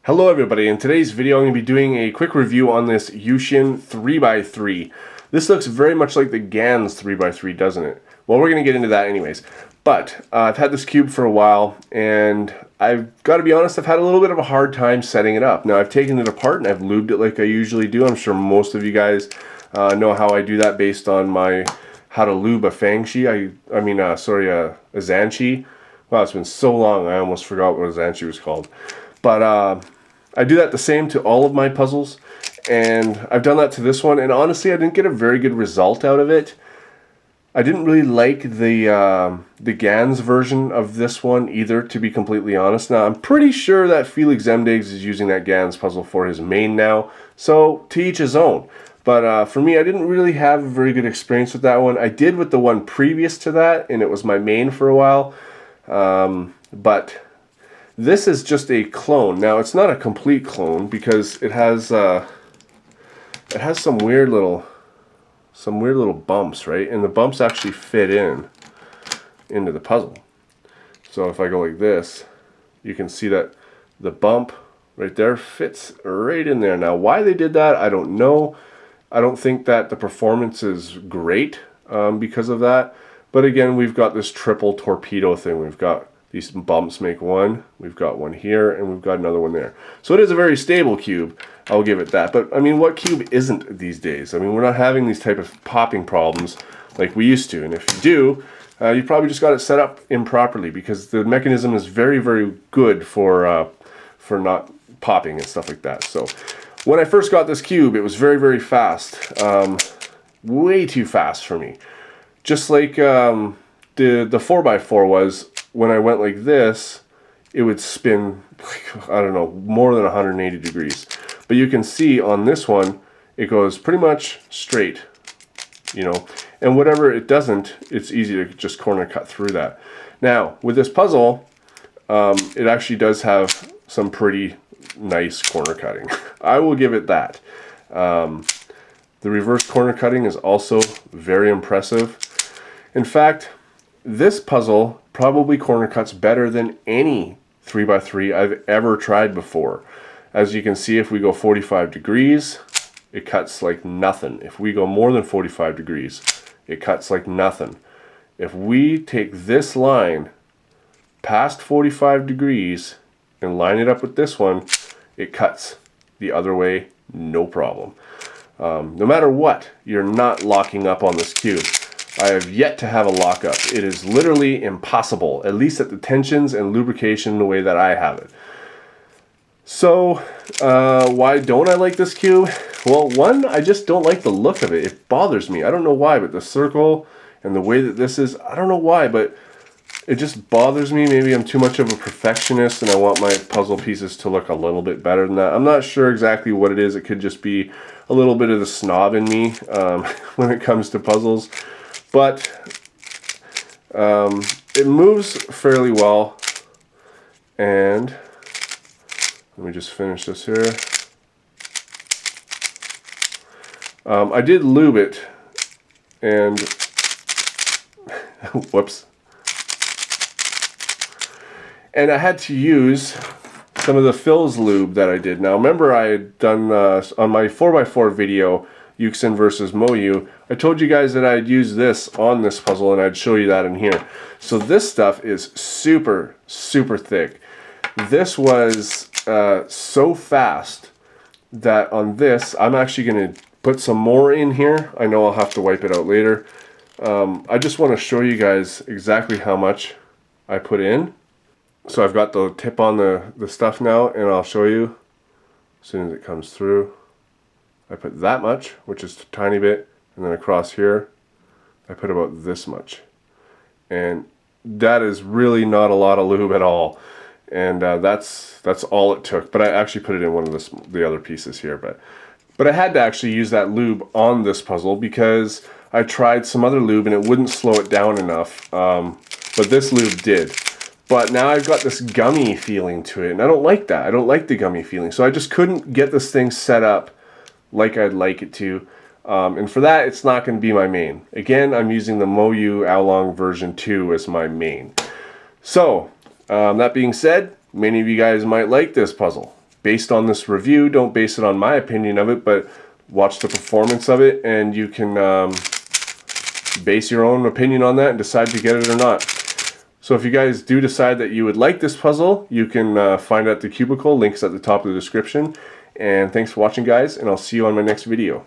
Hello everybody, in today's video I'm going to be doing a quick review on this YuXin 3x3. This looks very much like the GAN's 3x3, doesn't it? Well, we're going to get into that anyways. But I've had this cube for a while, and I've got to be honest, I've had a little bit of a hard time setting it up. Now I've taken it apart and I've lubed it like I usually do. I'm sure most of you guys know how I do that based on my how to lube a Fangshi. a Zanshi. Wow, it's been so long I almost forgot what a Zanshi was called. But I do that the same to all of my puzzles, and I've done that to this one, and honestly I didn't get a very good result out of it. I didn't really like the GAN's version of this one either, to be completely honest. Now I'm pretty sure that Felix Zemdegs is using that GAN's puzzle for his main now, so to each his own. But for me, I didn't really have a very good experience with that one. I did with the one previous to that, and it was my main for a while. But this is just a clone. Now it's not a complete clone because it has some weird little bumps, right? And the bumps actually fit into the puzzle. So if I go like this, you can see that the bump right there fits right in there. Now why they did that, I don't know. I don't think that the performance is great because of that. But again, we've got this triple torpedo thing. We've got these bumps make one, we've got one here, and we've got another one there. So it is a very stable cube, I'll give it that. But I mean, what cube isn't these days? I mean, we're not having these type of popping problems like we used to. And if you do, you probably just got it set up improperly, because the mechanism is very, very good for not popping and stuff like that. So when I first got this cube, it was very, very fast. Way too fast for me. Just like the 4x4 was. When I went like this, it would spin, I don't know, more than 180 degrees. But you can see on this one, it goes pretty much straight, you know. And whatever it doesn't, it's easy to just corner cut through that. Now, with this puzzle, it actually does have some pretty nice corner cutting. I will give it that. The reverse corner cutting is also very impressive. In fact, this puzzle probably corner cuts better than any 3x3 I've ever tried before. As you can see, if we go 45 degrees, it cuts like nothing. If we go more than 45 degrees, it cuts like nothing. If we take this line past 45 degrees and line it up with this one, it cuts the other way, no problem. No matter what, you're not locking up on this cube. I have yet to have a lockup. It is literally impossible, at least at the tensions and lubrication the way that I have it. So, why don't I like this cube? Well, one, I just don't like the look of it. It bothers me. I don't know why, but the circle and the way that this is, I don't know why, but it just bothers me. Maybe I'm too much of a perfectionist and I want my puzzle pieces to look a little bit better than that. I'm not sure exactly what it is. It could just be a little bit of the snob in me when it comes to puzzles. But it moves fairly well, and let me just finish this here. I did lube it, and whoops, and I had to use some of the Phil's lube that I did. Now remember, I had done on my 4x4 video, YuXin versus Moyu, I told you guys that I'd use this on this puzzle, and I'd show you that in here. So this stuff is super, super thick. This was so fast that on this, I'm actually going to put some more in here. I know I'll have to wipe it out later. I just want to show you guys exactly how much I put in. So I've got the tip on the stuff now, and I'll show you as soon as it comes through. I put that much, which is a tiny bit, and then across here, I put about this much. And that is really not a lot of lube at all. And that's all it took. But I actually put it in one of the other pieces here. But I had to actually use that lube on this puzzle because I tried some other lube and it wouldn't slow it down enough. But this lube did. But now I've got this gummy feeling to it, and I don't like that. I don't like the gummy feeling. So I just couldn't get this thing set up like I'd like it to. And for that, it's not going to be my main. Again, I'm using the Moyu Aolong version 2 as my main. So, that being said, many of you guys might like this puzzle. based on this review. Don't base it on my opinion of it, but watch the performance of it, and you can base your own opinion on that and decide to get it or not. So if you guys do decide that you would like this puzzle, you can find it at the cubicle. Links at the top of the description. And thanks for watching, guys, and I'll see you on my next video.